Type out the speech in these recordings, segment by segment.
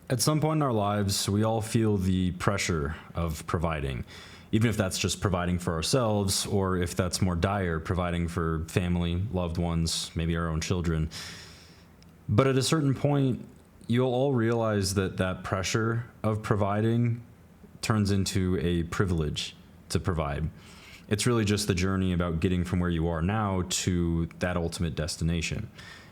At some point in our lives, we all feel the pressure of providing, even if that's just providing for ourselves, or if that's more dire, providing for family, loved ones, maybe our own children. But at a certain point, you'll all realize that that pressure of providing turns into a privilege to provide. It's really just the journey about getting from where you are now to that ultimate destination.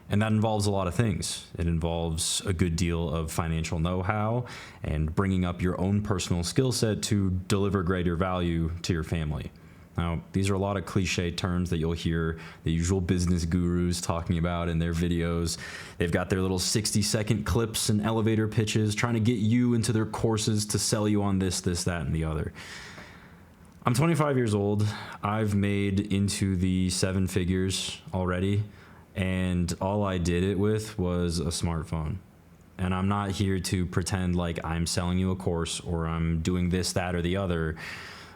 And that involves a lot of things. It involves a good deal of financial know-how and bringing up your own personal skill set to deliver greater value to your family. Now, these are a lot of cliche terms that you'll hear the usual business gurus talking about in their videos. They've got their little 60-second clips and elevator pitches trying to get you into their courses to sell you on this, that, and the other. I'm 25 years old. I've made into the 7 figures already, and all I did it with was a smartphone. And I'm not here to pretend like I'm selling you a course or I'm doing this, that, or the other.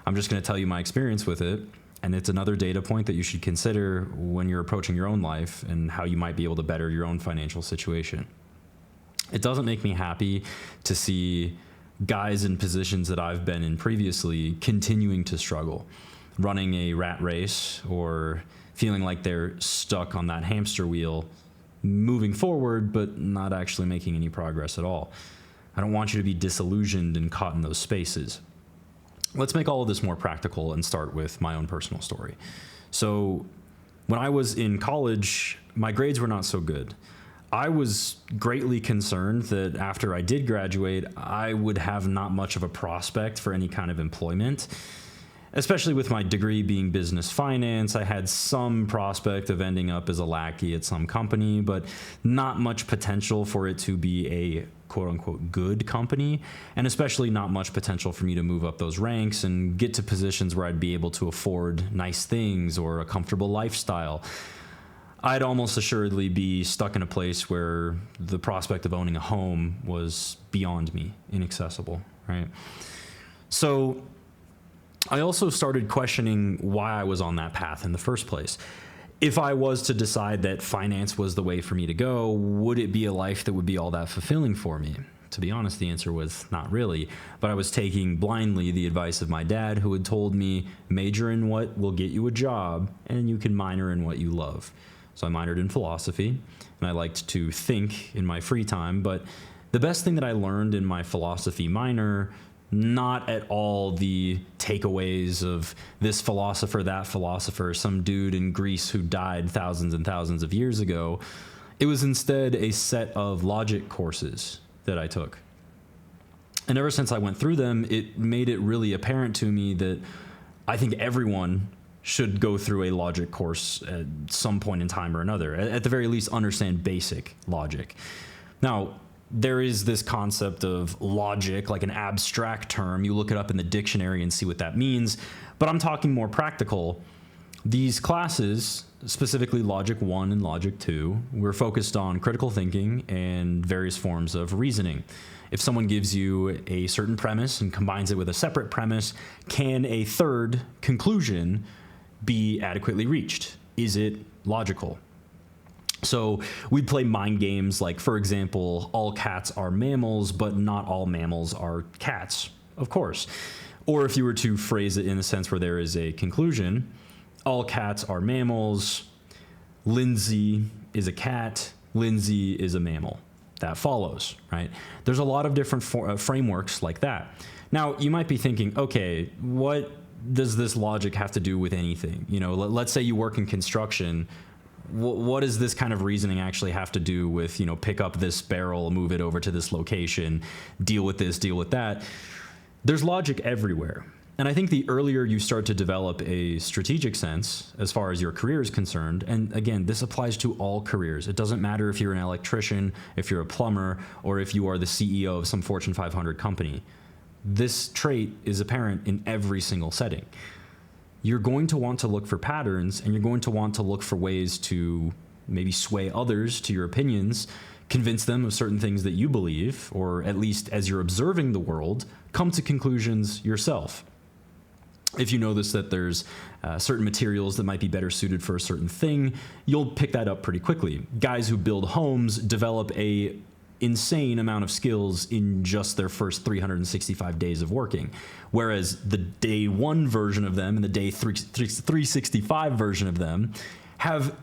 I'm just going to tell you my experience with it, and it's another data point that you should consider when you're approaching your own life and how you might be able to better your own financial situation. It doesn't make me happy to see guys in positions that I've been in previously continuing to struggle, running a rat race or feeling like they're stuck on that hamster wheel, moving forward, but not actually making any progress at all. I don't want you to be disillusioned and caught in those spaces. Let's make all of this more practical and start with my own personal story. So when I was in college, my grades were not so good. I was greatly concerned that after I did graduate, I would have not much of a prospect for any kind of employment. Especially with my degree being business finance, I had some prospect of ending up as a lackey at some company, but not much potential for it to be a quote-unquote good company, and especially not much potential for me to move up those ranks and get to positions where I'd be able to afford nice things or a comfortable lifestyle. I'd almost assuredly be stuck in a place where the prospect of owning a home was beyond me, inaccessible, right? So I also started questioning why I was on that path in the first place. If I was to decide that finance was the way for me to go, would it be a life that would be all that fulfilling for me? To be honest, the answer was not really, but I was taking blindly the advice of my dad, who had told me, major in what will get you a job, and you can minor in what you love. So I minored in philosophy, and I liked to think in my free time, but the best thing that I learned in my philosophy minor, not at all the takeaways of this philosopher, that philosopher, some dude in Greece who died thousands and thousands of years ago. It was instead a set of logic courses that I took. And ever since I went through them, it made it really apparent to me that I think everyone should go through a logic course at some point in time or another. At the very least, understand basic logic. Now, there is this concept of logic, like an abstract term. You look it up in the dictionary and see what that means. But I'm talking more practical. These classes, specifically Logic 1 and Logic 2, were focused on critical thinking and various forms of reasoning. If someone gives you a certain premise and combines it with a separate premise, can a third conclusion be adequately reached? Is it logical? So we'd play mind games like, for example, all cats are mammals, but not all mammals are cats, of course. Or if you were to phrase it in a sense where there is a conclusion, all cats are mammals, Lindsay is a cat, Lindsay is a mammal. That follows, right? There's a lot of different frameworks like that. Now, you might be thinking, okay, what does this logic have to do with anything? You know, let's say you work in construction. What does this kind of reasoning actually have to do with, you know, pick up this barrel, move it over to this location, deal with this, deal with that? There's logic everywhere. And I think the earlier you start to develop a strategic sense as far as your career is concerned, and again, this applies to all careers. It doesn't matter if you're an electrician, if you're a plumber, or if you are the CEO of some Fortune 500 company. This trait is apparent in every single setting. You're going to want to look for patterns, and you're going to want to look for ways to maybe sway others to your opinions, convince them of certain things that you believe, or at least as you're observing the world, come to conclusions yourself. If you notice that there's certain materials that might be better suited for a certain thing, you'll pick that up pretty quickly. Guys who build homes develop a insane amount of skills in just their first 365 days of working. Whereas the day one version of them and the day 365 version of them have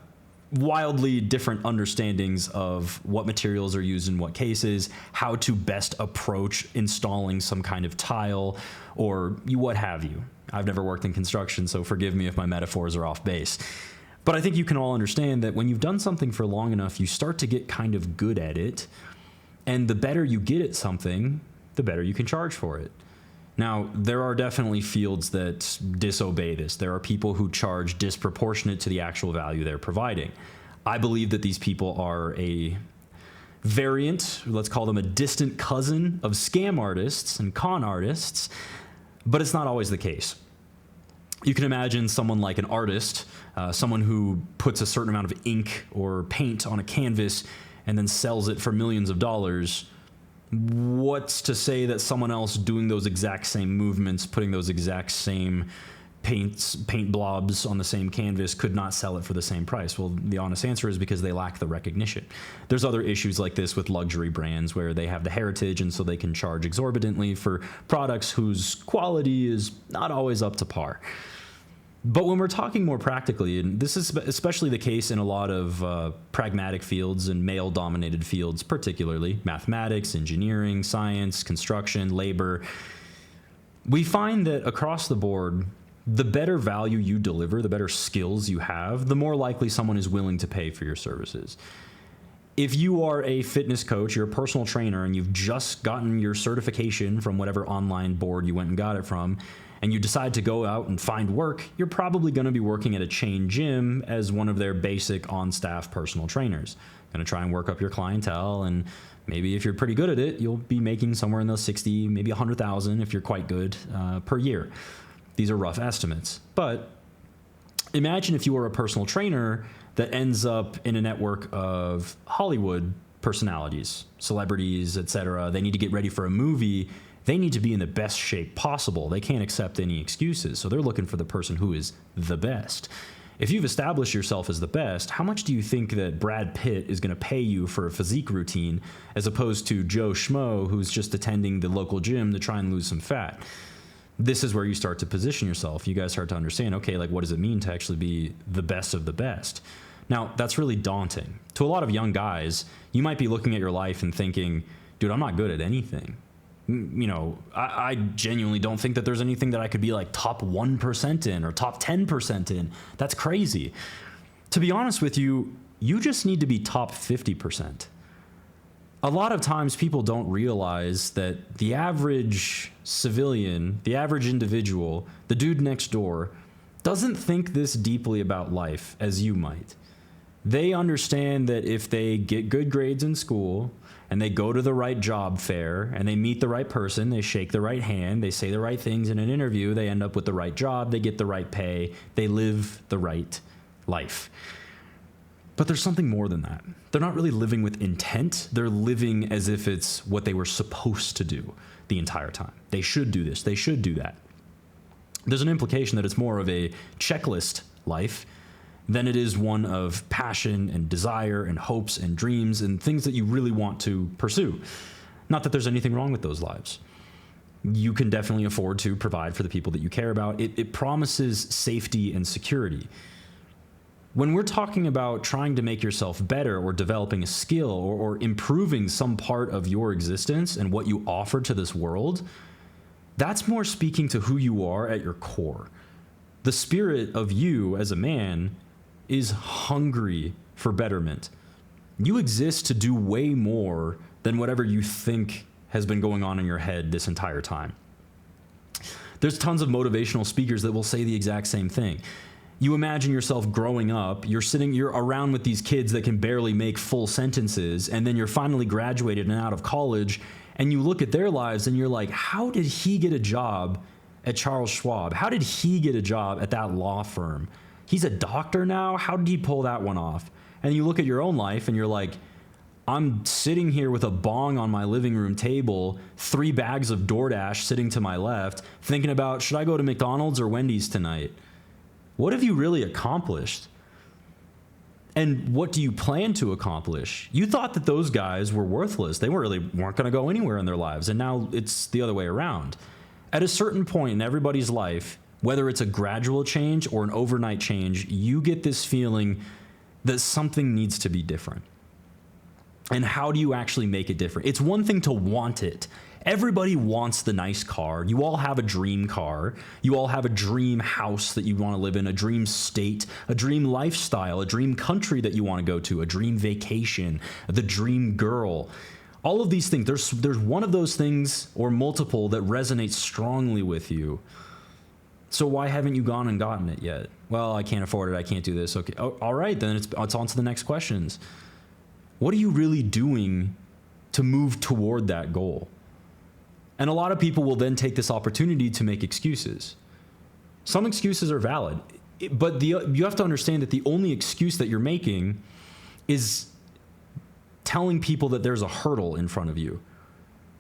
wildly different understandings of what materials are used in what cases, how to best approach installing some kind of tile, or what have you. I've never worked in construction, so forgive me if my metaphors are off base. But I think you can all understand that when you've done something for long enough, you start to get kind of good at it. And the better you get at something, the better you can charge for it. Now, there are definitely fields that disobey this. There are people who charge disproportionate to the actual value they're providing. I believe that these people are a variant, let's call them a distant cousin of scam artists and con artists, but it's not always the case. You can imagine someone like an artist, someone who puts a certain amount of ink or paint on a canvas and then sells it for millions of dollars. What's to say that someone else doing those exact same movements, putting those exact same paint blobs on the same canvas could not sell it for the same price? Well, the honest answer is because they lack the recognition. There's other issues like this with luxury brands where they have the heritage and so they can charge exorbitantly for products whose quality is not always up to par. But when we're talking more practically, and this is especially the case in a lot of pragmatic fields and male-dominated fields, particularly mathematics, engineering, science, construction, labor, we find that across the board, the better value you deliver, the better skills you have, the more likely someone is willing to pay for your services. If you are a fitness coach, you're a personal trainer, and you've just gotten your certification from whatever online board you went and got it from, and you decide to go out and find work, you're probably going to be working at a chain gym as one of their basic on-staff personal trainers. Going to try and work up your clientele, and maybe if you're pretty good at it, you'll be making somewhere in those 60, maybe 100,000 if you're quite good per year. These are rough estimates. But imagine if you were a personal trainer that ends up in a network of Hollywood personalities, celebrities, etc. They need to get ready for a movie. They need to be in the best shape possible. They can't accept any excuses. So they're looking for the person who is the best. If you've established yourself as the best, how much do you think that Brad Pitt is going to pay you for a physique routine as opposed to Joe Schmo who's just attending the local gym to try and lose some fat? This is where you start to position yourself. You guys start to understand, okay, like what does it mean to actually be the best of the best? Now, that's really daunting. To a lot of young guys, you might be looking at your life and thinking, dude, I'm not good at anything. You know, I genuinely don't think that there's anything that I could be like top 1% in or top 10% in. That's crazy. To be honest with you, you just need to be top 50%. A lot of times people don't realize that the average civilian, the average individual, the dude next door, doesn't think this deeply about life as you might. They understand that if they get good grades in school and they go to the right job fair and they meet the right person, they shake the right hand, they say the right things in an interview, they end up with the right job, they get the right pay, they live the right life. But there's something more than that. They're not really living with intent. They're living as if it's what they were supposed to do the entire time. They should do this. They should do that. There's an implication that it's more of a checklist life than it is one of passion and desire and hopes and dreams and things that you really want to pursue. Not that there's anything wrong with those lives. You can definitely afford to provide for the people that you care about. It promises safety and security. When we're talking about trying to make yourself better or developing a skill or improving some part of your existence and what you offer to this world, that's more speaking to who you are at your core. The spirit of you as a man is hungry for betterment. You exist to do way more than whatever you think has been going on in your head this entire time. There's tons of motivational speakers that will say the exact same thing. You imagine yourself growing up, you're around with these kids that can barely make full sentences, and then you're finally graduated and out of college, and you look at their lives and you're like, how did he get a job at Charles Schwab? How did he get a job at that law firm? He's a doctor now? How did he pull that one off? And you look at your own life and you're like, I'm sitting here with a bong on my living room table, 3 bags of DoorDash sitting to my left, thinking about, should I go to McDonald's or Wendy's tonight? What have you really accomplished? And what do you plan to accomplish? You thought that those guys were worthless. They weren't going to go anywhere in their lives. And now it's the other way around. At a certain point in everybody's life, whether it's a gradual change or an overnight change, you get this feeling that something needs to be different. And how do you actually make it different? It's one thing to want it. Everybody wants the nice car. You all have a dream car. You all have a dream house that you want to live in, a dream state, a dream lifestyle, a dream country that you want to go to, a dream vacation, the dream girl. All of these things, there's one of those things or multiple that resonates strongly with you. So why haven't you gone and gotten it yet? Well, I can't afford it. I can't do this. Okay. Oh, all right, then it's on to the next questions. What are you really doing to move toward that goal? And a lot of people will then take this opportunity to make excuses. Some excuses are valid, but you have to understand that the only excuse that you're making is telling people that there's a hurdle in front of you.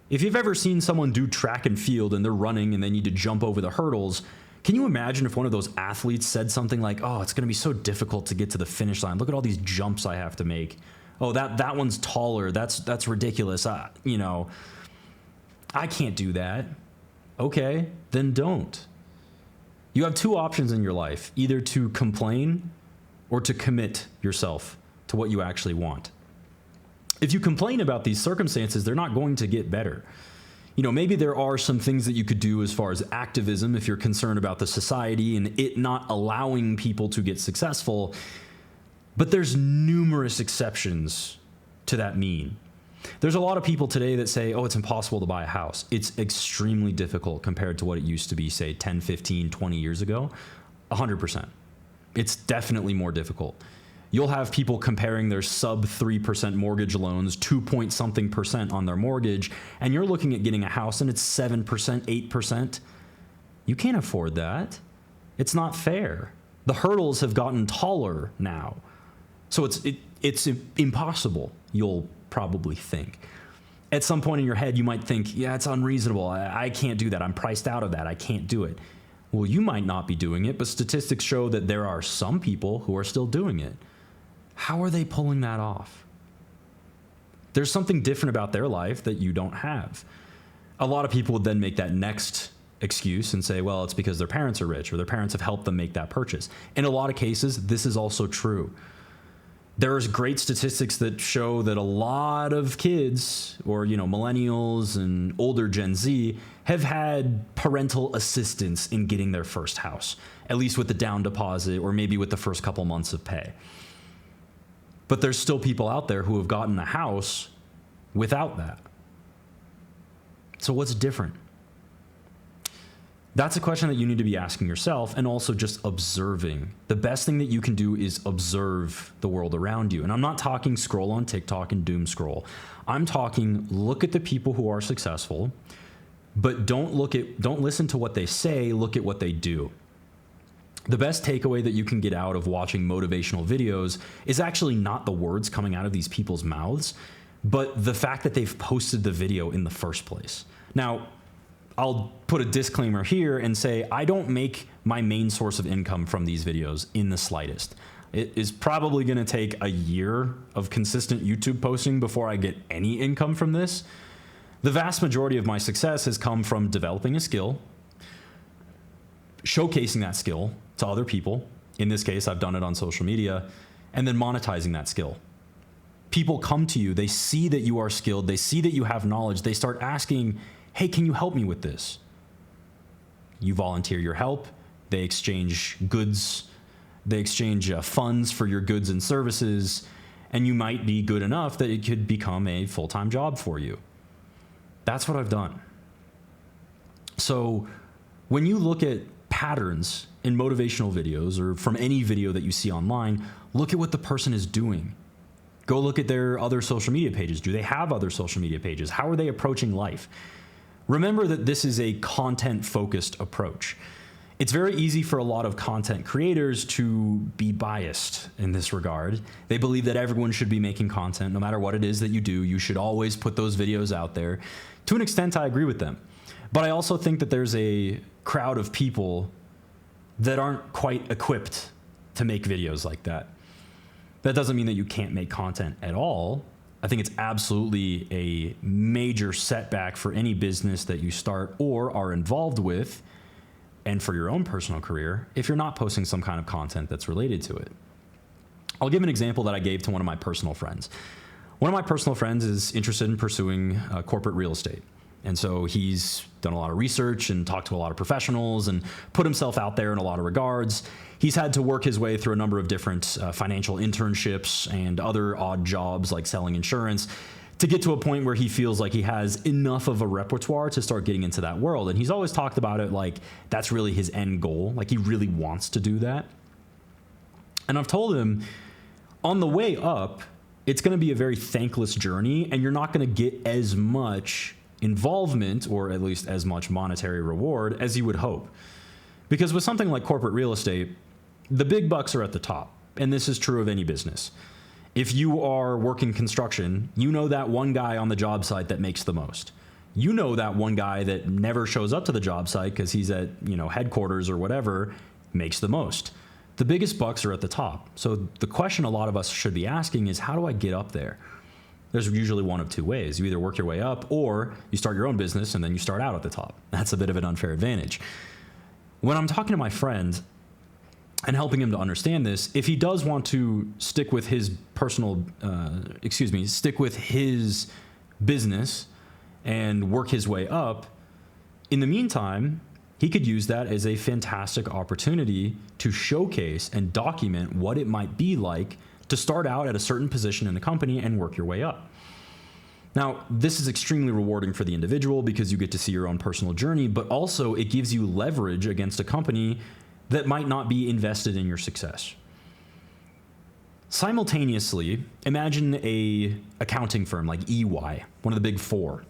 If you've ever seen someone do track and field and they're running and they need to jump over the hurdles, can you imagine if one of those athletes said something like, oh, it's going to be so difficult to get to the finish line. Look at all these jumps I have to make. Oh, that one's taller. That's ridiculous. I can't do that. Okay, then don't. You have two options in your life, either to complain or to commit yourself to what you actually want. If you complain about these circumstances, they're not going to get better. Maybe there are some things that you could do as far as activism if you're concerned about the society and it not allowing people to get successful, but there's numerous exceptions to that mean. There's a lot of people today that say, oh, it's impossible to buy a house. It's extremely difficult compared to what it used to be, say, 10, 15, 20 years ago. 100%. It's definitely more difficult. You'll have people comparing their sub 3% mortgage loans, 2-point-something% on their mortgage, and you're looking at getting a house and it's 7%, 8%. You can't afford that. It's not fair. The hurdles have gotten taller now. So it's impossible, you'll probably think. At some point in your head, you might think, yeah, it's unreasonable. I can't do that. I'm priced out of that. I can't do it. Well, you might not be doing it, but statistics show that there are some people who are still doing it. How are they pulling that off? There's something different about their life that you don't have. A lot of people would then make that next excuse and say, well, it's because their parents are rich or their parents have helped them make that purchase. In a lot of cases, this is also true. There's great statistics that show that a lot of kids or, millennials and older Gen Z have had parental assistance in getting their first house, at least with the down deposit or maybe with the first couple months of pay. But there's still people out there who have gotten a house without that. So what's different? That's a question that you need to be asking yourself and also just observing. The best thing that you can do is observe the world around you. And I'm not talking scroll on TikTok and doom scroll. I'm talking look at the people who are successful, but don't listen to what they say, look at what they do. The best takeaway that you can get out of watching motivational videos is actually not the words coming out of these people's mouths, but the fact that they've posted the video in the first place. Now, I'll put a disclaimer here and say I don't make my main source of income from these videos in the slightest. It is probably going to take a year of consistent YouTube posting before I get any income from this. The vast majority of my success has come from developing a skill, showcasing that skill to other people. In this case, I've done it on social media, and then monetizing that skill. People come to you, they see that you are skilled, they see that you have knowledge, they start asking, hey, can you help me with this? You volunteer your help, they exchange goods, they exchange funds for your goods and services, and you might be good enough that it could become a full-time job for you. That's what I've done. So when you look at patterns in motivational videos or from any video that you see online, look at what the person is doing. Go look at their other social media pages. Do they have other social media pages? How are they approaching life? Remember that this is a content-focused approach. It's very easy for a lot of content creators to be biased in this regard. They believe that everyone should be making content. No matter what it is that you do, you should always put those videos out there. To an extent, I agree with them. But I also think that there's a crowd of people that aren't quite equipped to make videos like that. That doesn't mean that you can't make content at all. I think it's absolutely a major setback for any business that you start or are involved with, and for your own personal career, if you're not posting some kind of content that's related to it. I'll give an example that I gave to one of my personal friends. One of my personal friends is interested in pursuing corporate real estate. And so he's done a lot of research and talked to a lot of professionals and put himself out there in a lot of regards. He's had to work his way through a number of different financial internships and other odd jobs like selling insurance to get to a point where he feels like he has enough of a repertoire to start getting into that world. And he's always talked about it like that's really his end goal. Like he really wants to do that. And I've told him on the way up, it's going to be a very thankless journey and you're not going to get as much involvement or at least as much monetary reward as you would hope. Because with something like corporate real estate, the big bucks are at the top. And this is true of any business. If you are working construction, you know that one guy on the job site that makes the most. You know that one guy that never shows up to the job site because he's at, headquarters or whatever, makes the most. The biggest bucks are at the top. So the question a lot of us should be asking is, how do I get up there? There's usually one of two ways. You either work your way up or you start your own business and then you start out at the top. That's a bit of an unfair advantage. When I'm talking to my friend and helping him to understand this, if he does want to stick with his stick with his business and work his way up, in the meantime, he could use that as a fantastic opportunity to showcase and document what it might be like to start out at a certain position in the company and work your way up. Now, this is extremely rewarding for the individual because you get to see your own personal journey, but also it gives you leverage against a company that might not be invested in your success. Simultaneously, imagine an accounting firm like EY, one of the big four.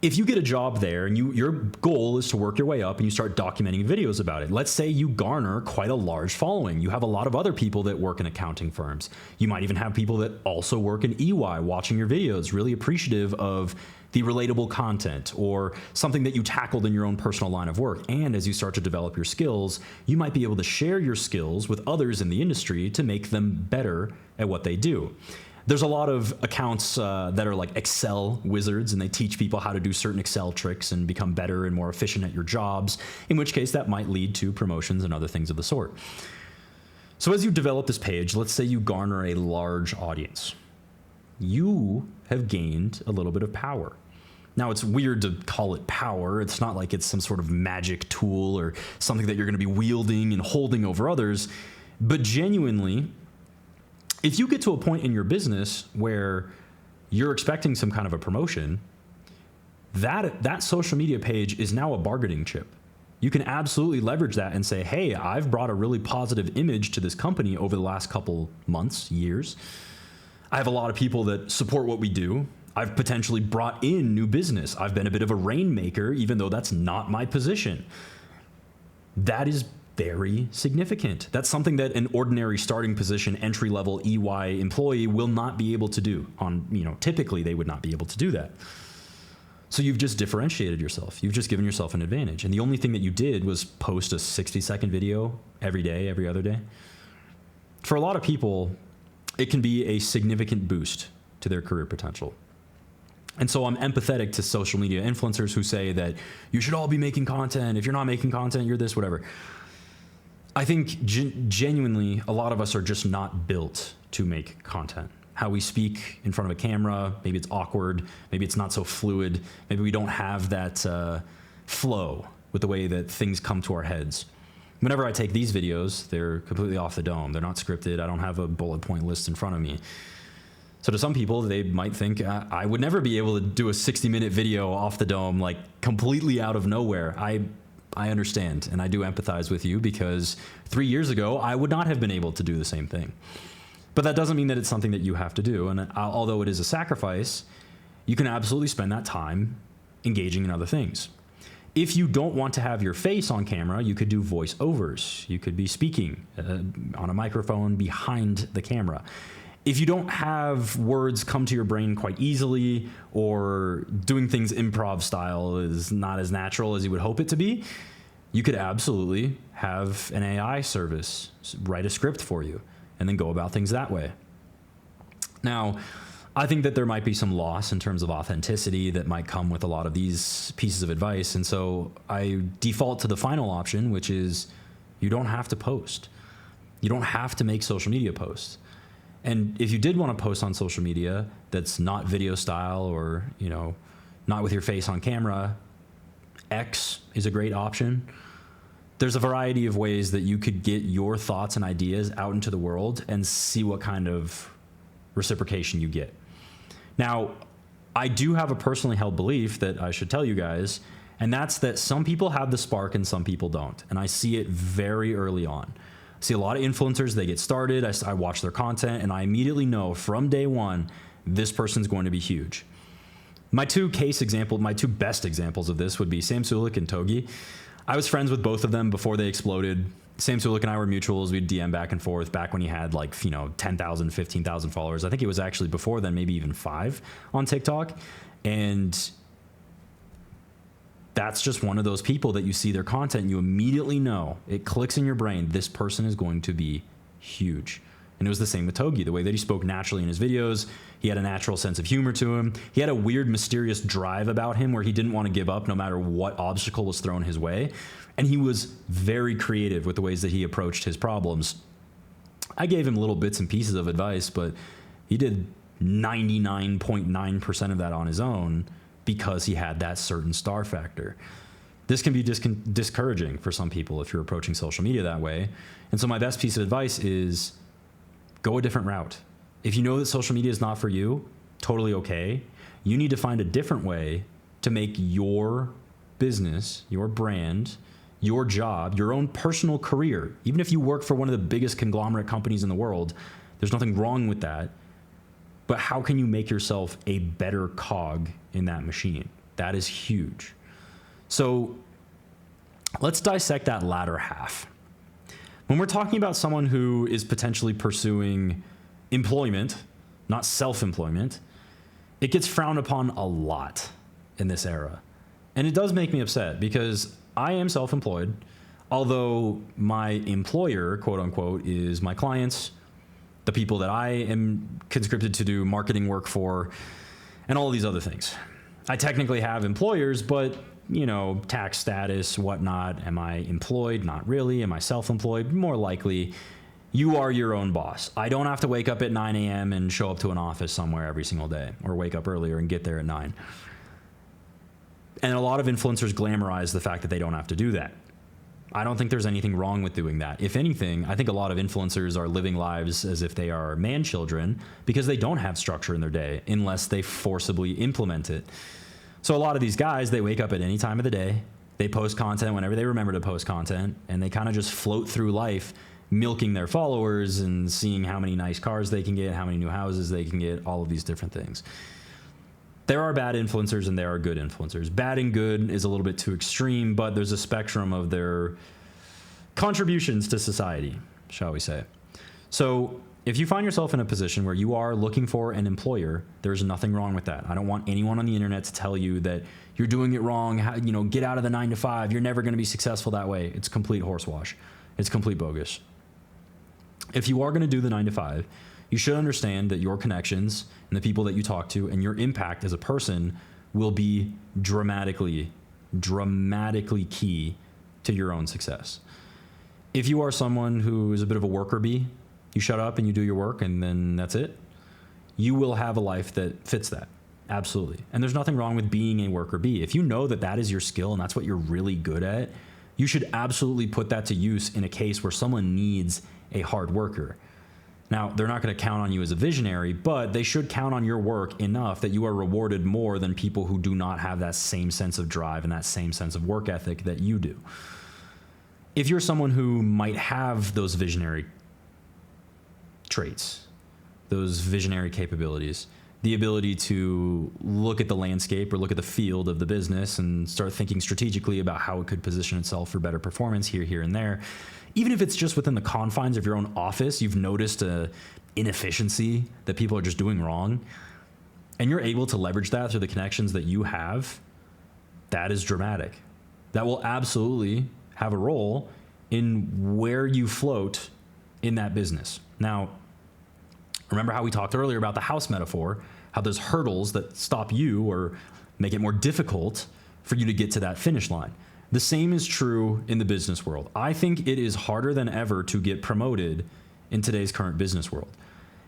If you get a job there and your goal is to work your way up and you start documenting videos about it, let's say you garner quite a large following. You have a lot of other people that work in accounting firms. You might even have people that also work in EY watching your videos, really appreciative of the relatable content or something that you tackled in your own personal line of work. And as you start to develop your skills, you might be able to share your skills with others in the industry to make them better at what they do. There's a lot of accounts that are like Excel wizards, and they teach people how to do certain Excel tricks and become better and more efficient at your jobs, in which case that might lead to promotions and other things of the sort. So as you develop this page, let's say you garner a large audience. You have gained a little bit of power. Now, it's weird to call it power. It's not like it's some sort of magic tool or something that you're going to be wielding and holding over others, but genuinely, if you get to a point in your business where you're expecting some kind of a promotion, that social media page is now a bargaining chip. You can absolutely leverage that and say, hey, I've brought a really positive image to this company over the last couple months, years. I have a lot of people that support what we do. I've potentially brought in new business. I've been a bit of a rainmaker, even though that's not my position. That is very significant. That's something that an ordinary starting position, entry-level EY employee will not be able to do. Typically they would not be able to do that. So you've just differentiated yourself. You've just given yourself an advantage. And the only thing that you did was post a 60-second video every day, every other day. For a lot of people, it can be a significant boost to their career potential. And so I'm empathetic to social media influencers who say that you should all be making content. If you're not making content, you're this, whatever. I think genuinely, a lot of us are just not built to make content. How we speak in front of a camera, maybe it's awkward, maybe it's not so fluid, maybe we don't have that flow with the way that things come to our heads. Whenever I take these videos, they're completely off the dome. They're not scripted. I don't have a bullet point list in front of me. So to some people, they might think I would never be able to do a 60-minute video off the dome, like completely out of nowhere. I understand, and I do empathize with you because 3 years ago, I would not have been able to do the same thing. But that doesn't mean that it's something that you have to do. And although it is a sacrifice, you can absolutely spend that time engaging in other things. If you don't want to have your face on camera, you could do voiceovers. You could be speaking on a microphone behind the camera. If you don't have words come to your brain quite easily, or doing things improv style is not as natural as you would hope it to be, you could absolutely have an AI service write a script for you. and then go about things that way. Now, I think that there might be some loss in terms of authenticity that might come with a lot of these pieces of advice. And so I default to the final option, which is you don't have to post. You don't have to make social media posts. And if you did want to post on social media that's not video style or, not with your face on camera, X is a great option. There's a variety of ways that you could get your thoughts and ideas out into the world and see what kind of reciprocation you get. Now, I do have a personally held belief that I should tell you guys, and that's that some people have the spark and some people don't. And I see it very early on. I see a lot of influencers, they get started, I watch their content, and I immediately know from day one, this person's going to be huge. My two best examples of this would be Sam Sulek and Togi. I was friends with both of them before they exploded. Sam Sulek and I were mutuals. We'd DM back and forth back when he had 10,000, 15,000 followers. I think it was actually before then, maybe even 5 on TikTok. And that's just one of those people that you see their content and you immediately know, it clicks in your brain, this person is going to be huge. And it was the same with Togi, the way that he spoke naturally in his videos. He had a natural sense of humor to him. He had a weird, mysterious drive about him where he didn't want to give up no matter what obstacle was thrown his way. And he was very creative with the ways that he approached his problems. I gave him little bits and pieces of advice, but he did 99.9% of that on his own because he had that certain star factor. This can be discouraging for some people if you're approaching social media that way. And so my best piece of advice is go a different route. If you know that social media is not for you, totally okay. You need to find a different way to make your business, your brand, your job, your own personal career, even if you work for one of the biggest conglomerate companies in the world, there's nothing wrong with that. But how can you make yourself a better cog in that machine? That is huge. So let's dissect that latter half. When we're talking about someone who is potentially pursuing employment, not self-employment, it gets frowned upon a lot in this era. And it does make me upset because I am self-employed, although my employer, quote unquote, is my clients, the people that I am conscripted to do marketing work for, and all of these other things. I technically have employers, but tax status, whatnot. Am I employed? Not really. Am I self-employed? More likely. You are your own boss. I don't have to wake up at 9 a.m. and show up to an office somewhere every single day, or wake up earlier and get there at 9. And a lot of influencers glamorize the fact that they don't have to do that. I don't think there's anything wrong with doing that. If anything, I think a lot of influencers are living lives as if they are man-children because they don't have structure in their day unless they forcibly implement it. So a lot of these guys, they wake up at any time of the day, they post content whenever they remember to post content, and they kind of just float through life milking their followers and seeing how many nice cars they can get, how many new houses they can get, all of these different things. There are bad influencers and there are good influencers. Bad and good is a little bit too extreme, but there's a spectrum of their contributions to society, shall we say. So if you find yourself in a position where you are looking for an employer, there's nothing wrong with that. I don't want anyone on the internet to tell you that you're doing it wrong, get out of the 9 to 5, you're never going to be successful that way. It's complete horsewash. It's complete bogus. If you are going to do the 9 to 5, you should understand that your connections and the people that you talk to and your impact as a person will be dramatically key to your own success. If you are someone who is a bit of a worker bee, you shut up and you do your work and then that's it, you will have a life that fits that. Absolutely. And there's nothing wrong with being a worker bee. If you know that that is your skill and that's what you're really good at, you should absolutely put that to use in a case where someone needs a hard worker. Now, they're not going to count on you as a visionary, but they should count on your work enough that you are rewarded more than people who do not have that same sense of drive and that same sense of work ethic that you do. If you're someone who might have those visionary traits, those visionary capabilities, the ability to look at the landscape or look at the field of the business and start thinking strategically about how it could position itself for better performance here, and there. Even if it's just within the confines of your own office, you've noticed a inefficiency that people are just doing wrong, and you're able to leverage that through the connections that you have, that is dramatic. That will absolutely have a role in where you float in that business. Now, remember how we talked earlier about the house metaphor, how there's hurdles that stop you or make it more difficult for you to get to that finish line. The same is true in the business world. I think it is harder than ever to get promoted in today's current business world.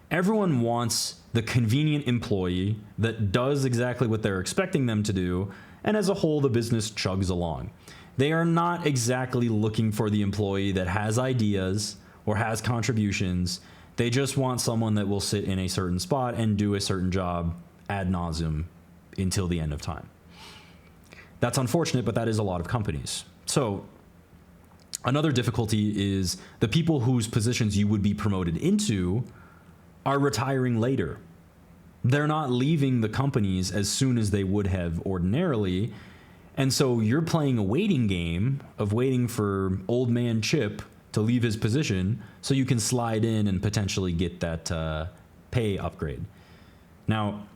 Everyone wants the convenient employee that does exactly what they're expecting them to do, and as a whole, the business chugs along. They are not exactly looking for the employee that has ideas or has contributions. They just want someone that will sit in a certain spot and do a certain job ad nauseum until the end of time. That's unfortunate, but that is a lot of companies. So another difficulty is the people whose positions you would be promoted into are retiring later. They're not leaving the companies as soon as they would have ordinarily. And so you're playing a waiting game of waiting for old man Chip to leave his position so you can slide in and potentially get that pay upgrade. Now,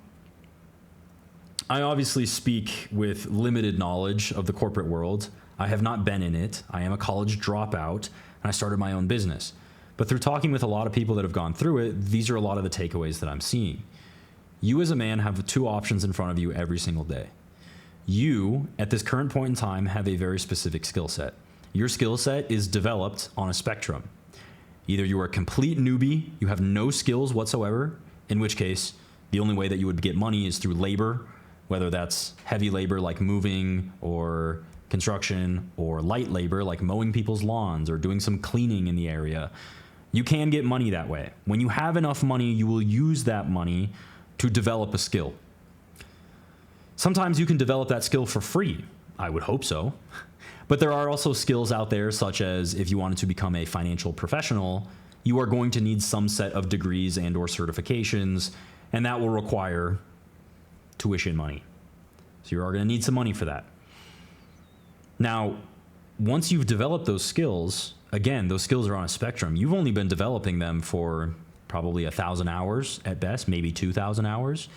I obviously speak with limited knowledge of the corporate world. I have not been in it. I am a college dropout, and I started my own business. But through talking with a lot of people that have gone through it, these are a lot of the takeaways that I'm seeing. You as a man have two options in front of you every single day. You, at this current point in time, have a very specific skill set. Your skill set is developed on a spectrum. Either you are a complete newbie, you have no skills whatsoever, in which case the only way that you would get money is through labor, whether that's heavy labor like moving or construction, or light labor like mowing people's lawns or doing some cleaning in the area. You can get money that way. When you have enough money, you will use that money to develop a skill. Sometimes you can develop that skill for free. I would hope so. But there are also skills out there, such as if you wanted to become a financial professional, you are going to need some set of degrees and or certifications, and that will require tuition money. So you are going to need some money for that. Now, once you've developed those skills, again, those skills are on a spectrum. You've only been developing them for probably 1,000 hours at best, maybe 2,000 hours.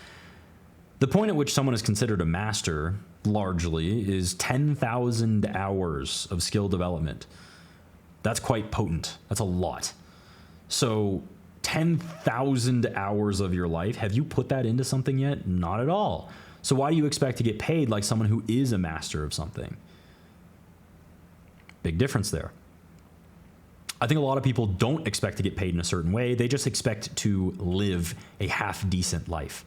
The point at which someone is considered a master, largely, is 10,000 hours of skill development. That's quite potent. That's a lot. So 10,000 hours of your life, have you put that into something yet? Not at all. So why do you expect to get paid like someone who is a master of something? Big difference there. I think a lot of people don't expect to get paid in a certain way. They just expect to live a half-decent life.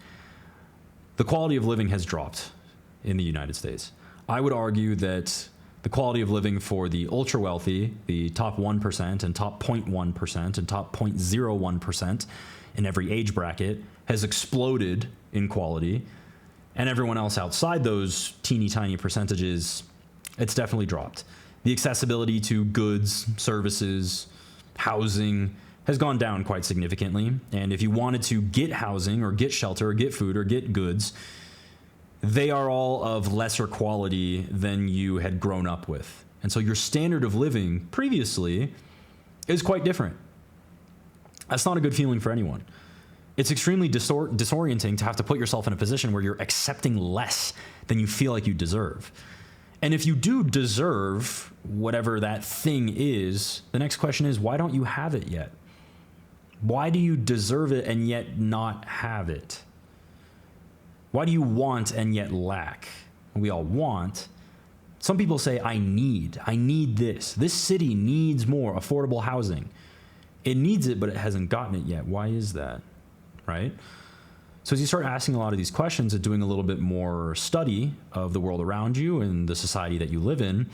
The quality of living has dropped in the United States. I would argue that the quality of living for the ultra-wealthy, the top 1% and top 0.1% and top 0.01% in every age bracket has exploded in quality. And everyone else outside those teeny tiny percentages, it's definitely dropped. The accessibility to goods, services, housing has gone down quite significantly. And if you wanted to get housing or get shelter or get food or get goods, they are all of lesser quality than you had grown up with. And so your standard of living previously is quite different. That's not a good feeling for anyone. It's extremely disorienting to have to put yourself in a position where you're accepting less than you feel like you deserve. And if you do deserve whatever that thing is, the next question is, why don't you have it yet? Why do you deserve it and yet not have it? Why do you want and yet lack? We all want. Some people say, I need this. This city needs more affordable housing. It needs it, but it hasn't gotten it yet. Why is that? Right? So as you start asking a lot of these questions and doing a little bit more study of the world around you and the society that you live in,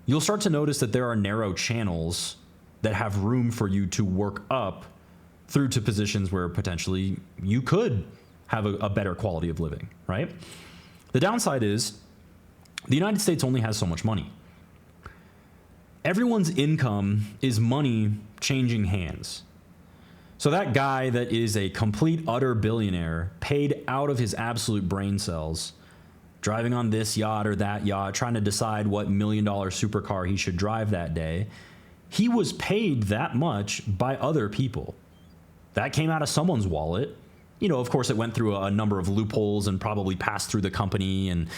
you'll start to notice that there are narrow channels that have room for you to work up through to positions where potentially you could have a better quality of living, right? The downside is the United States only has so much money. Everyone's income is money changing hands. So that guy that is a complete, utter billionaire, paid out of his absolute brain cells, driving on this yacht or that yacht, trying to decide what $1 million supercar he should drive that day, he was paid that much by other people. That came out of someone's wallet. You know, of course, it went through a number of loopholes and probably passed through the company and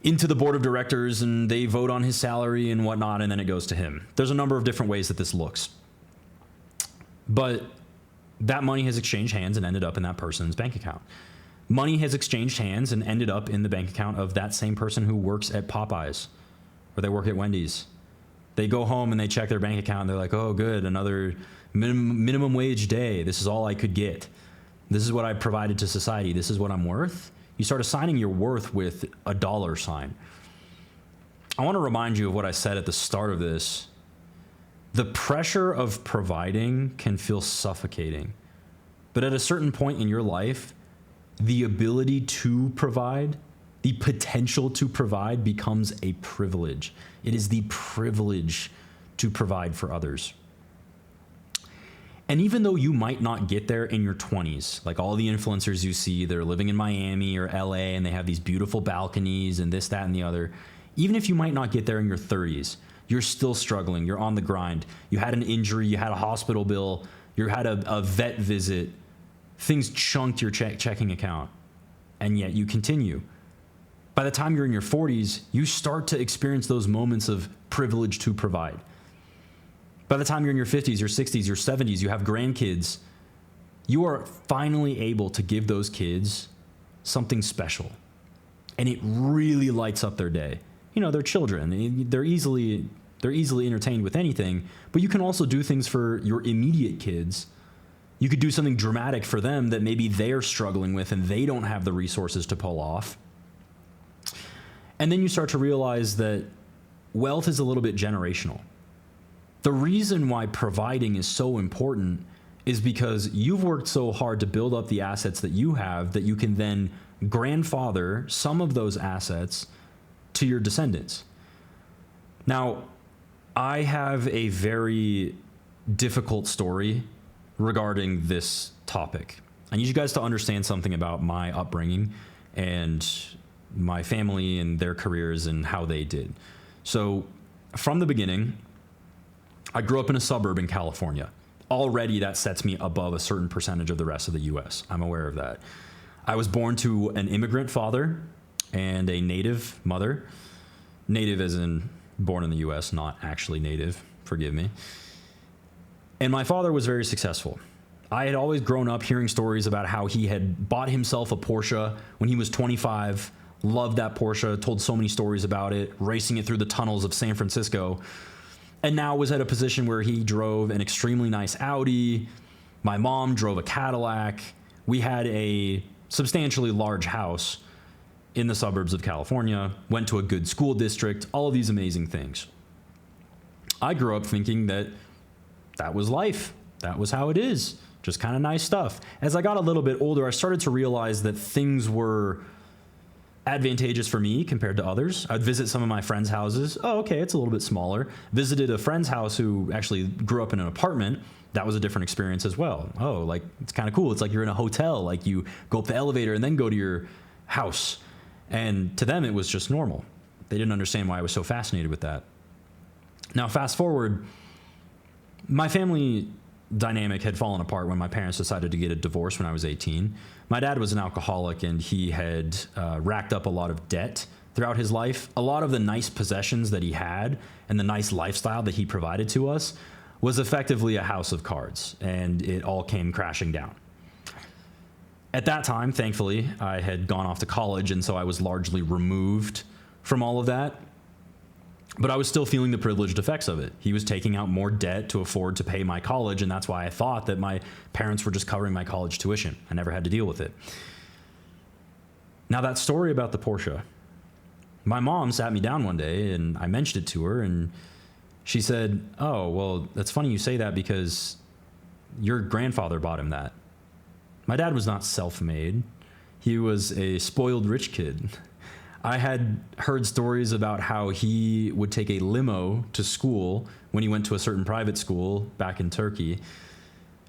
into the board of directors, and they vote on his salary and whatnot, and then it goes to him. There's a number of different ways that this looks. But that money has exchanged hands and ended up in that person's bank account. Money has exchanged hands and ended up in the bank account of that same person who works at Popeyes or they work at Wendy's. They go home and they check their bank account and they're like, oh, good, another minimum wage day. This is all I could get. This is what I provided to society. This is what I'm worth. You start assigning your worth with a dollar sign. I want to remind you of what I said at the start of this. The pressure of providing can feel suffocating. But at a certain point in your life, the ability to provide, the potential to provide becomes a privilege. It is the privilege to provide for others. And even though you might not get there in your 20s, like all the influencers you see, they're living in Miami or LA and they have these beautiful balconies and this, that, and the other. Even if you might not get there in your 30s, you're still struggling. You're on the grind. You had an injury. You had a hospital bill. You had a vet visit. Things chunked your checking account. And yet you continue. By the time you're in your 40s, you start to experience those moments of privilege to provide. By the time you're in your 50s, your 60s, your 70s, you have grandkids, you are finally able to give those kids something special. And it really lights up their day. You know, they're children. They're easily entertained with anything, but you can also do things for your immediate kids. You could do something dramatic for them that maybe they're struggling with and they don't have the resources to pull off. And then you start to realize that wealth is a little bit generational. The reason why providing is so important is because you've worked so hard to build up the assets that you have that you can then grandfather some of those assets to your descendants. Now, I have a very difficult story regarding this topic. I need you guys to understand something about my upbringing and my family and their careers and how they did. So from the beginning, I grew up in a suburb in California. Already that sets me above a certain percentage of the rest of the US. I'm aware of that. I was born to an immigrant father and a native mother. Native as in born in the US, not actually native, forgive me. And my father was very successful. I had always grown up hearing stories about how he had bought himself a Porsche when he was 25, loved that Porsche, told so many stories about it, racing it through the tunnels of San Francisco, and now was at a position where he drove an extremely nice Audi. My mom drove a Cadillac. We had a substantially large house in the suburbs of California, went to a good school district, all of these amazing things. I grew up thinking that that was life. That was how it is. Just kind of nice stuff. As I got a little bit older, I started to realize that things were advantageous for me compared to others. I'd visit some of my friends' houses. Oh, okay, it's a little bit smaller. Visited a friend's house who actually grew up in an apartment. That was a different experience as well. Oh, like, it's kind of cool. It's like you're in a hotel. Like, you go up the elevator and then go to your house. And to them, it was just normal. They didn't understand why I was so fascinated with that. Now, fast forward, my family dynamic had fallen apart when my parents decided to get a divorce when I was 18. My dad was an alcoholic and he had racked up a lot of debt throughout his life. A lot of the nice possessions that he had and the nice lifestyle that he provided to us was effectively a house of cards, and it all came crashing down. At that time, thankfully, I had gone off to college, and so I was largely removed from all of that. But I was still feeling the privileged effects of it. He was taking out more debt to afford to pay my college, and that's why I thought that my parents were just covering my college tuition. I never had to deal with it. Now, that story about the Porsche, my mom sat me down one day, and I mentioned it to her, and she said, oh, well, that's funny you say that because your grandfather bought him that. My dad was not self-made. He was a spoiled rich kid. I had heard stories about how he would take a limo to school when he went to a certain private school back in Turkey.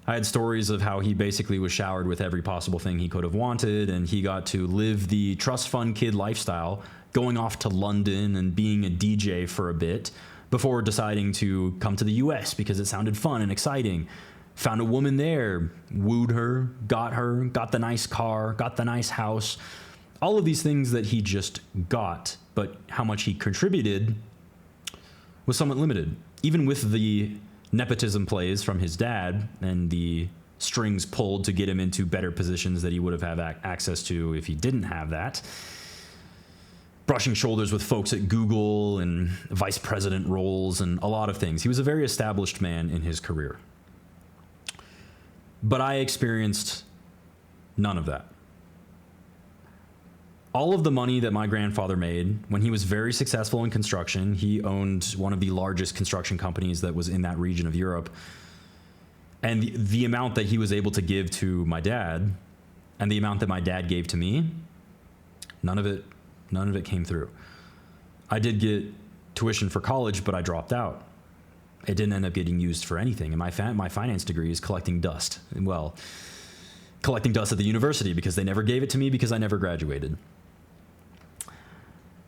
I had stories of how he basically was showered with every possible thing he could have wanted, and he got to live the trust fund kid lifestyle, going off to London and being a DJ for a bit before deciding to come to the US because it sounded fun and exciting. Found a woman there, wooed her, got the nice car, got the nice house. All of these things that he just got, but how much he contributed was somewhat limited. Even with the nepotism plays from his dad and the strings pulled to get him into better positions that he would have had access to if he didn't have that. Brushing shoulders with folks at Google and vice president roles and a lot of things. He was a very established man in his career. But I experienced none of that. All of the money that my grandfather made when he was very successful in construction, he owned one of the largest construction companies that was in that region of Europe. And the amount that he was able to give to my dad and the amount that my dad gave to me, none of it came through. I did get tuition for college, but I dropped out. It didn't end up getting used for anything. And my finance degree is collecting dust. Well, collecting dust at the university because they never gave it to me because I never graduated.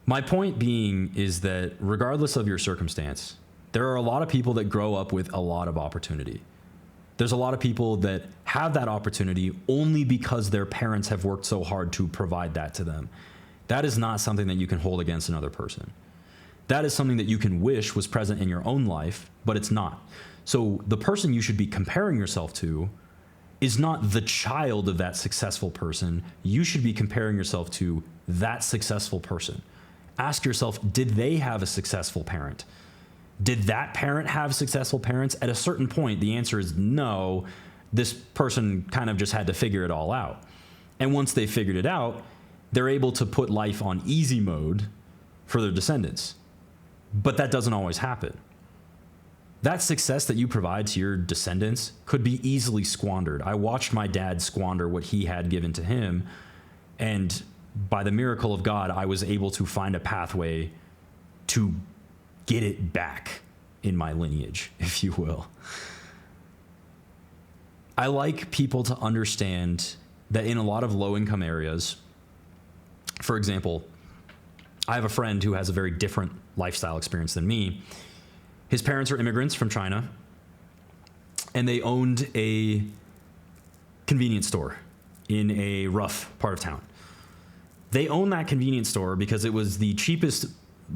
My point being is that regardless of your circumstance, there are a lot of people that grow up with a lot of opportunity. There's a lot of people that have that opportunity only because their parents have worked so hard to provide that to them. That is not something that you can hold against another person. That is something that you can wish was present in your own life, but it's not. So the person you should be comparing yourself to is not the child of that successful person. You should be comparing yourself to that successful person. Ask yourself, did they have a successful parent? Did that parent have successful parents? At a certain point, the answer is no. This person kind of just had to figure it all out. And once they figured it out, they're able to put life on easy mode for their descendants. But that doesn't always happen. That success that you provide to your descendants could be easily squandered. I watched my dad squander what he had given to him, and by the miracle of God, I was able to find a pathway to get it back in my lineage, if you will. I like people to understand that in a lot of low-income areas, for example, I have a friend who has a very different lifestyle experience than me. His parents are immigrants from China, and they owned a convenience store in a rough part of town. They owned that convenience store because it was the cheapest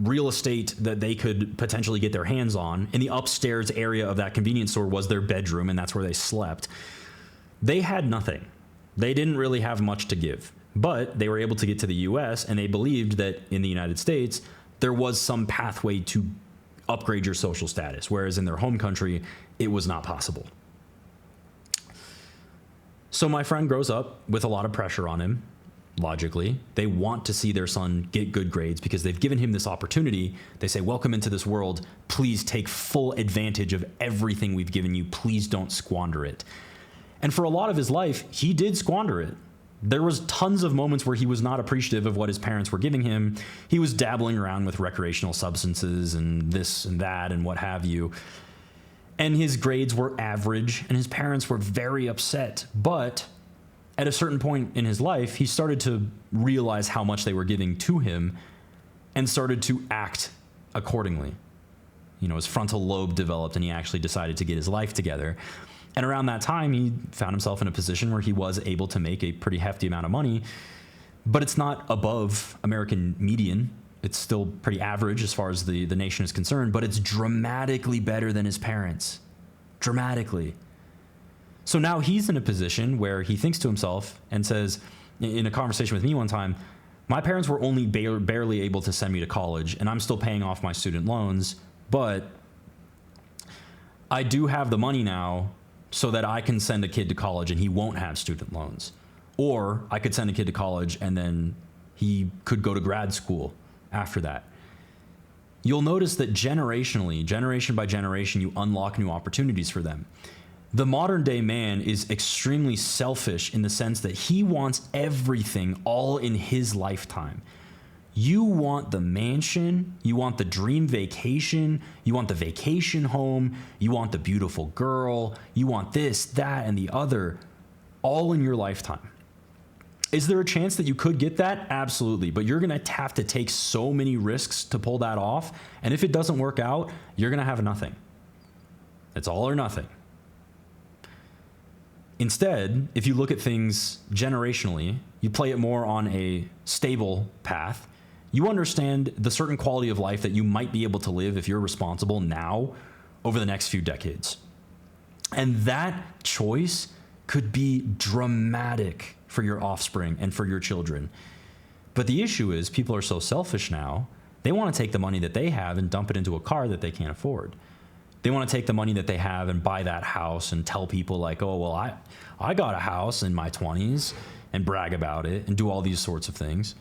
real estate that they could potentially get their hands on. In the upstairs area of that convenience store was their bedroom, and that's where they slept. They had nothing. They didn't really have much to give, but they were able to get to the US, and they believed that in the United States, there was some pathway to upgrade your social status, whereas in their home country, it was not possible. So my friend grows up with a lot of pressure on him. Logically, they want to see their son get good grades because they've given him this opportunity. They say, welcome into this world. Please take full advantage of everything we've given you. Please don't squander it. And for a lot of his life, he did squander it. There was tons of moments where he was not appreciative of what his parents were giving him. He was dabbling around with recreational substances and this and that and what have you. And his grades were average, and his parents were very upset. But at a certain point in his life, he started to realize how much they were giving to him and started to act accordingly. You know, his frontal lobe developed, and he actually decided to get his life together. And around that time, he found himself in a position where he was able to make a pretty hefty amount of money, but it's not above American median. It's still pretty average as far as the nation is concerned, but it's dramatically better than his parents. Dramatically. So now he's in a position where he thinks to himself and says, in a conversation with me one time, my parents were only barely able to send me to college, and I'm still paying off my student loans, but I do have the money now so that I can send a kid to college and he won't have student loans. Or I could send a kid to college and then he could go to grad school after that. You'll notice that generationally, generation by generation, you unlock new opportunities for them. The modern day man is extremely selfish in the sense that he wants everything all in his lifetime. You want the mansion, you want the dream vacation, you want the vacation home, you want the beautiful girl, you want this, that, and the other, all in your lifetime. Is there a chance that you could get that? Absolutely, but you're gonna have to take so many risks to pull that off, and if it doesn't work out, you're gonna have nothing. It's all or nothing. Instead, if you look at things generationally, you play it more on a stable path, you understand the certain quality of life that you might be able to live if you're responsible now over the next few decades. And that choice could be dramatic for your offspring and for your children. But the issue is people are so selfish now, they want to take the money that they have and dump it into a car that they can't afford. They want to take the money that they have and buy that house and tell people like, oh, well, I got a house in my 20s, and brag about it and do all these sorts of things.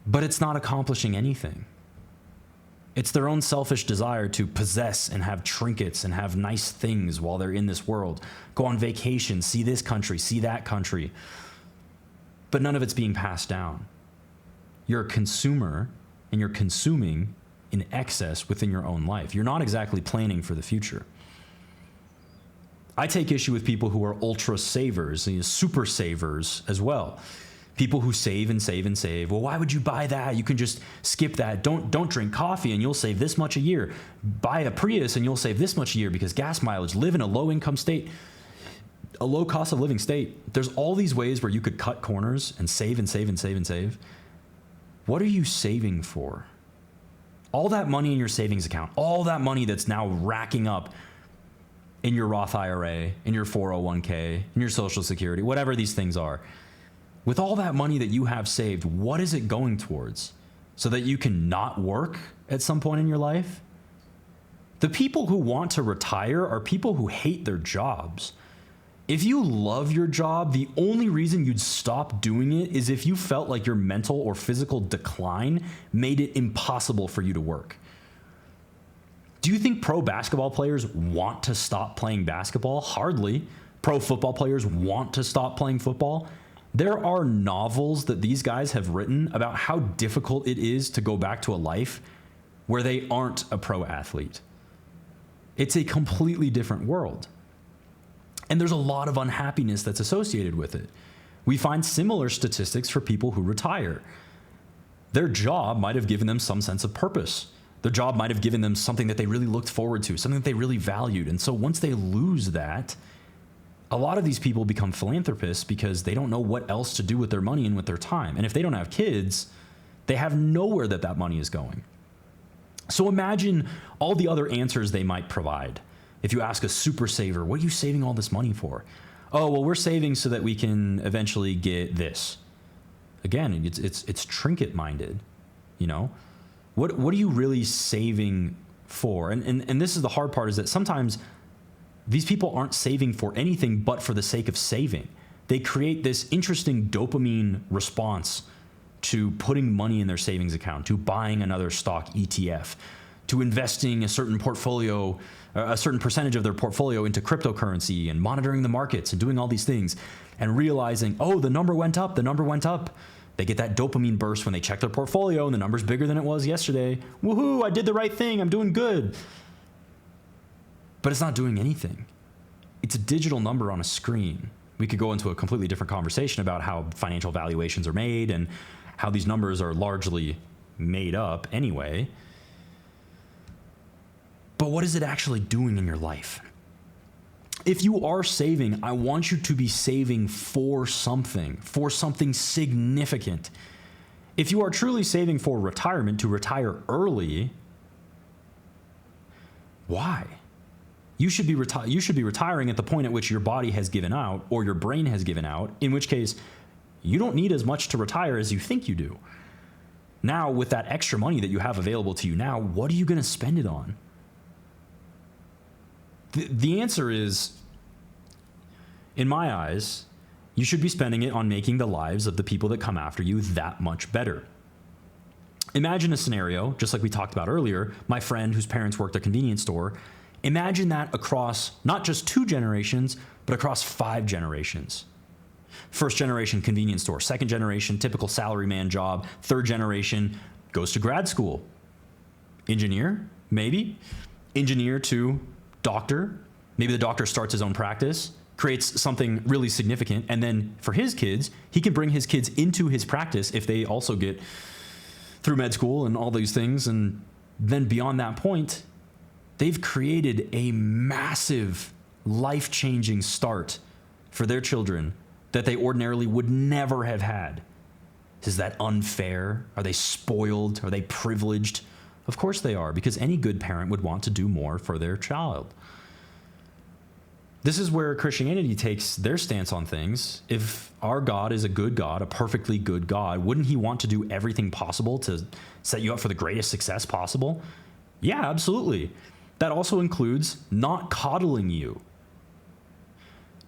But it's not accomplishing anything. It's their own selfish desire to possess and have trinkets and have nice things while they're in this world. Go on vacation, see this country, see that country. But none of it's being passed down. You're a consumer and you're consuming in excess within your own life. You're not exactly planning for the future. I take issue with people who are ultra savers, super savers as well. People who save and save and save. Well, why would you buy that? You can just skip that. Don't drink coffee and you'll save this much a year. Buy a Prius and you'll save this much a year because gas mileage. Live in a low income state, a low cost of living state. There's all these ways where you could cut corners and save and save and save and save. What are you saving for? All that money in your savings account, all that money that's now racking up in your Roth IRA, in your 401k, in your Social Security, whatever these things are. With all that money that you have saved, what is it going towards? So that you can not work at some point in your life? The people who want to retire are people who hate their jobs. If you love your job, the only reason you'd stop doing it is if you felt like your mental or physical decline made it impossible for you to work. Do you think pro basketball players want to stop playing basketball? Hardly. Pro football players want to stop playing football? There are novels that these guys have written about how difficult it is to go back to a life where they aren't a pro athlete. It's a completely different world. And there's a lot of unhappiness that's associated with it. We find similar statistics for people who retire. Their job might have given them some sense of purpose. Their job might have given them something that they really looked forward to, something that they really valued. And so once they lose that, a lot of these people become philanthropists because they don't know what else to do with their money and with their time. And if they don't have kids, they have nowhere that money is going. So imagine all the other answers they might provide. If you ask a super saver, what are you saving all this money for? Oh, well, we're saving so that we can eventually get this. Again, it's trinket minded, you know? What are you really saving for? And this is the hard part, is that sometimes these people aren't saving for anything but for the sake of saving. They create this interesting dopamine response to putting money in their savings account, to buying another stock ETF, to investing a certain portfolio, a certain percentage of their portfolio into cryptocurrency and monitoring the markets and doing all these things and realizing, oh, the number went up, the number went up. They get that dopamine burst when they check their portfolio and the number's bigger than it was yesterday. Woohoo, I did the right thing, I'm doing good. But it's not doing anything. It's a digital number on a screen. We could go into a completely different conversation about how financial valuations are made and how these numbers are largely made up anyway. But what is it actually doing in your life? If you are saving, I want you to be saving for something significant. If you are truly saving for retirement, to retire early, why? You should be retiring at the point at which your body has given out or your brain has given out, in which case you don't need as much to retire as you think you do. Now, with that extra money that you have available to you now, what are you going to spend it on? The answer is, in my eyes, you should be spending it on making the lives of the people that come after you that much better. Imagine a scenario, just like we talked about earlier, my friend whose parents worked at a convenience store. Imagine that across not just 2 generations, but across 5 generations. First generation, convenience store. Second generation, typical salaryman job. Third generation, goes to grad school. Engineer, maybe. Engineer to doctor. Maybe the doctor starts his own practice, creates something really significant, and then for his kids, he can bring his kids into his practice if they also get through med school and all these things. And then beyond that point, they've created a massive life-changing start for their children that they ordinarily would never have had. Is that unfair? Are they spoiled? Are they privileged? Of course they are, because any good parent would want to do more for their child. This is where Christianity takes their stance on things. If our God is a good God, a perfectly good God, wouldn't he want to do everything possible to set you up for the greatest success possible? Yeah, absolutely. That also includes not coddling you,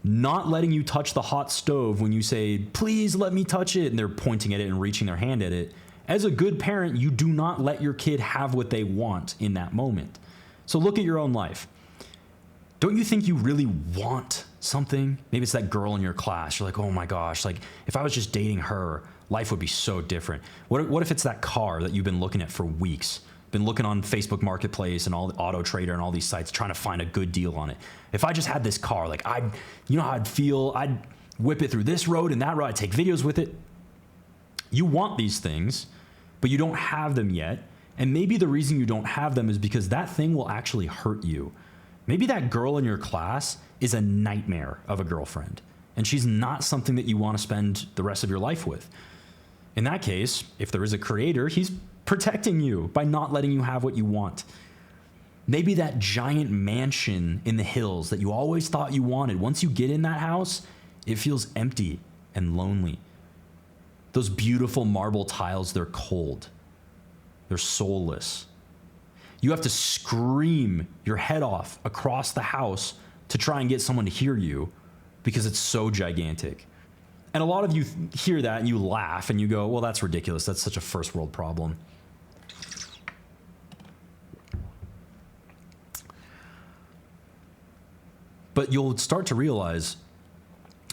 not letting you touch the hot stove when you say, please let me touch it, and they're pointing at it and reaching their hand at it. As a good parent, you do not let your kid have what they want in that moment. So look at your own life. Don't you think you really want something? Maybe it's that girl in your class. You're like, oh my gosh, like if I was just dating her, life would be so different. What if it's that car that you've been looking at for weeks? Been looking on Facebook Marketplace and all the Auto Trader and all these sites trying to find a good deal on it. If I just had this car, like you know how I'd feel? I'd whip it through this road and that road. I'd take videos with it. You want these things, but you don't have them yet. And maybe the reason you don't have them is because that thing will actually hurt you. Maybe that girl in your class is a nightmare of a girlfriend, and she's not something that you want to spend the rest of your life with. In that case, if there is a creator, he's protecting you by not letting you have what you want. Maybe that giant mansion in the hills that you always thought you wanted, once you get in that house, it feels empty and lonely. Those beautiful marble tiles, they're cold. They're soulless. You have to scream your head off across the house to try and get someone to hear you because it's so gigantic. And a lot of you hear that and you laugh and you go, well, that's ridiculous. That's such a first world problem. But you'll start to realize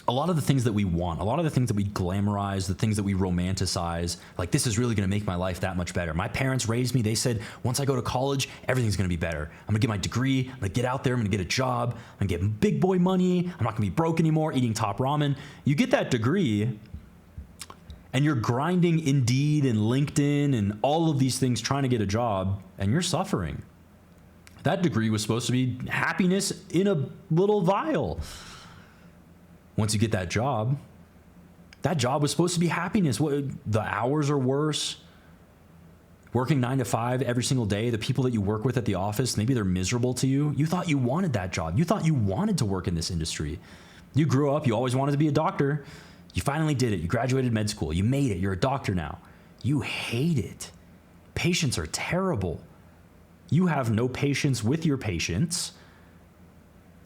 a lot of the things that we want, a lot of the things that we glamorize, the things that we romanticize, like this is really going to make my life that much better. My parents raised me. They said, once I go to college, everything's going to be better. I'm going to get my degree. I'm going to get out there. I'm going to get a job. I'm going to get big boy money. I'm not going to be broke anymore, eating top ramen. You get that degree and you're grinding Indeed and LinkedIn and all of these things trying to get a job, and you're suffering. That degree was supposed to be happiness in a little vial. Once you get that job was supposed to be happiness. The hours are worse. Working 9 to 5 every single day. The people that you work with at the office, maybe they're miserable to you. You thought you wanted that job. You thought you wanted to work in this industry. You grew up, you always wanted to be a doctor. You finally did it. You graduated med school. You made it. You're a doctor now. You hate it. Patients are terrible. You have no patience with your patients.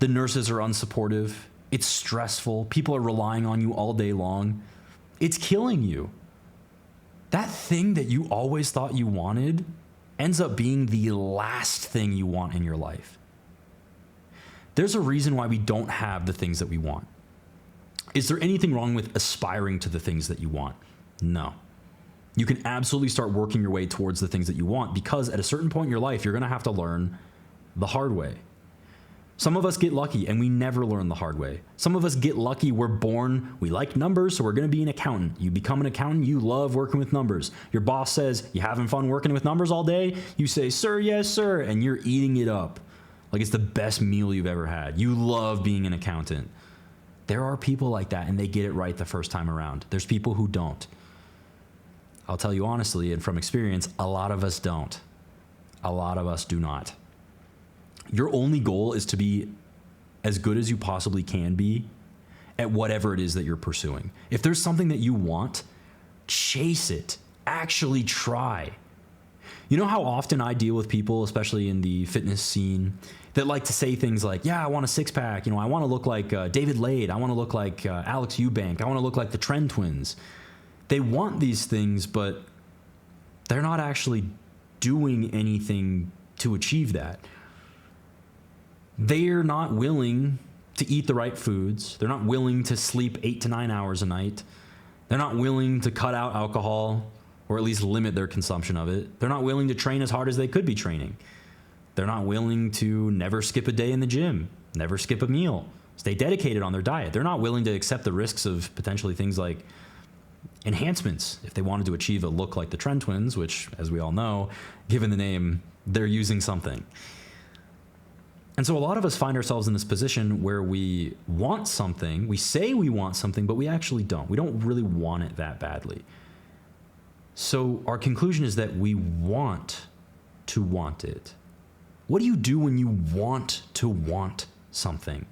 The nurses are unsupportive. It's stressful. People are relying on you all day long. It's killing you. That thing that you always thought you wanted ends up being the last thing you want in your life. There's a reason why we don't have the things that we want. Is there anything wrong with aspiring to the things that you want? No. You can absolutely start working your way towards the things that you want, because at a certain point in your life, you're going to have to learn the hard way. Some of us get lucky and we never learn the hard way. Some of us get lucky, we're born, we like numbers, so we're going to be an accountant. You become an accountant, you love working with numbers. Your boss says, you having fun working with numbers all day? You say, sir, yes, sir, and you're eating it up like it's the best meal you've ever had. You love being an accountant. There are people like that and they get it right the first time around. There's people who don't. I'll tell you honestly, and from experience, a lot of us don't. A lot of us do not. Your only goal is to be as good as you possibly can be at whatever it is that you're pursuing. If there's something that you want, chase it. Actually try. You know how often I deal with people, especially in the fitness scene, that like to say things like, yeah, I want a six-pack. You know, I want to look like David Lade. I want to look like Alex Eubank. I want to look like the Trend Twins. They want these things, but they're not actually doing anything to achieve that. They're not willing to eat the right foods. They're not willing to sleep 8 to 9 hours a night. They're not willing to cut out alcohol, or at least limit their consumption of it. They're not willing to train as hard as they could be training. They're not willing to never skip a day in the gym, never skip a meal, stay dedicated on their diet. They're not willing to accept the risks of potentially things like enhancements if they wanted to achieve a look like the Trend Twins, which, as we all know, given the name, they're using something. And so a lot of us find ourselves in this position where we want something, we say we want something, but we actually don't. We don't really want it that badly. So our conclusion is that we want to want it. What do you do when you want to want something?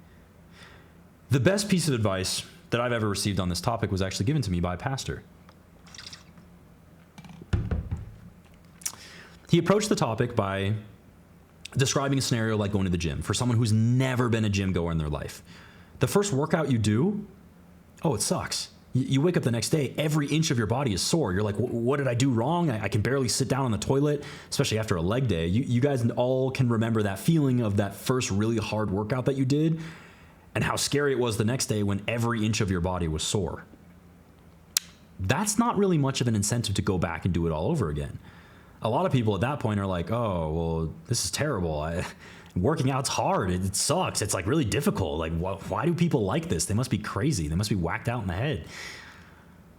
The best piece of advice that I've ever received on this topic was actually given to me by a pastor. He approached the topic by describing a scenario like going to the gym for someone who's never been a gym goer in their life. The first workout you do, oh, it sucks. You wake up the next day, every inch of your body is sore. You're like, what did I do wrong? I can barely sit down on the toilet, especially after a leg day. You guys all can remember that feeling of that first really hard workout that you did and how scary it was the next day when every inch of your body was sore. That's not really much of an incentive to go back and do it all over again. A lot of people at that point are like, oh, well, this is terrible. Working out's hard. It sucks. It's like really difficult. Like, why do people like this? They must be crazy. They must be whacked out in the head.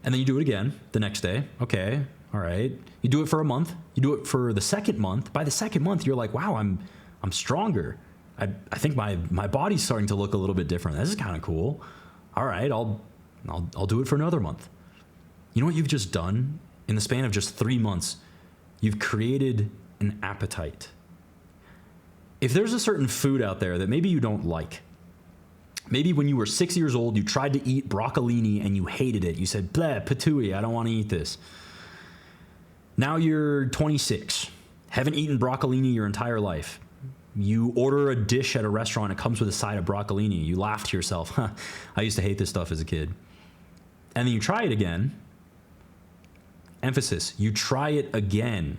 And then you do it again the next day. Okay, all right. You do it for a month. You do it for the second month. By the second month, you're like, wow, I'm stronger. I think my body's starting to look a little bit different. This is kind of cool. All right, I'll do it for another month. You know what you've just done? In the span of just 3 months, you've created an appetite. If there's a certain food out there that maybe you don't like, maybe when you were 6 years old, you tried to eat broccolini and you hated it. You said, bleh, patooey, I don't want to eat this. Now you're 26, haven't eaten broccolini your entire life. You order a dish at a restaurant, it comes with a side of broccolini. You laugh to yourself, huh, I used to hate this stuff as a kid. And then you try it again. Emphasis, you try it again.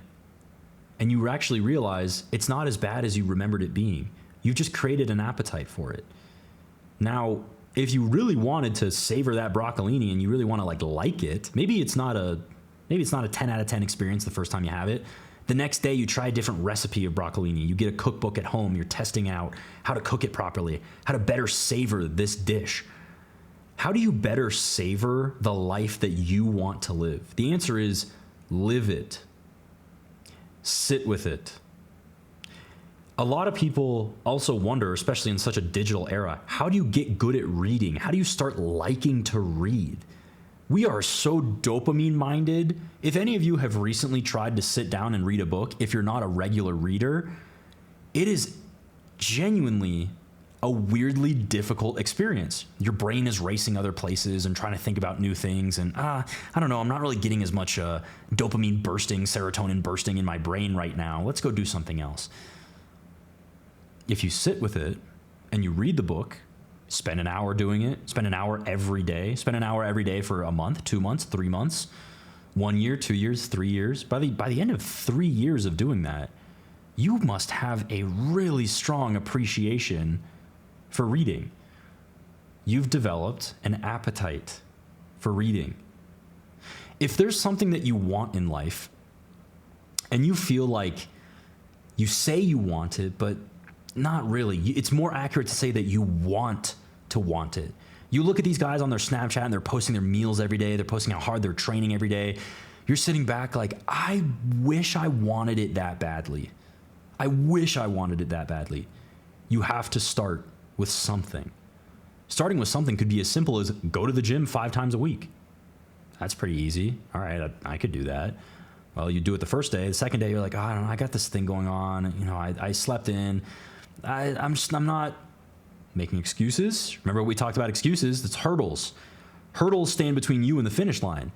And you actually realize it's not as bad as you remembered it being. You've just created an appetite for it. Now, if you really wanted to savor that broccolini and you really want to like it, maybe it's not a 10 out of 10 experience the first time you have it. The next day you try a different recipe of broccolini. You get a cookbook at home. You're testing out how to cook it properly, how to better savor this dish. How do you better savor the life that you want to live? The answer is live it. Sit with it. A lot of people also wonder, especially in such a digital era, how do you get good at reading? How do you start liking to read? We are so dopamine minded. If any of you have recently tried to sit down and read a book, if you're not a regular reader, it is genuinely a weirdly difficult experience. Your brain is racing other places and trying to think about new things. And I don't know, I'm not really getting as much dopamine bursting, serotonin bursting in my brain right now. Let's go do something else. If you sit with it and you read the book, spend an hour doing it, spend an hour every day for a month, 2 months, 3 months, 1 year, 2 years, 3 years. By the end of 3 years of doing that, you must have a really strong appreciation for reading. You've developed an appetite for reading. If there's something that you want in life and you feel like you say you want it, but not really, it's more accurate to say that you want it. You look at these guys on their Snapchat and they're posting their meals every day. They're posting how hard they're training every day. You're sitting back like, I wish I wanted it that badly. I wish I wanted it that badly. You have to start with something. Starting with something could be as simple as go to the gym 5 times a week. That's pretty easy. All right, I could do that. Well, you do it the first day. The second day, you're like, oh, I don't know, I got this thing going on. You know, I slept in. I'm not making excuses. Remember we talked about excuses? That's hurdles. Hurdles stand between you and the finish line.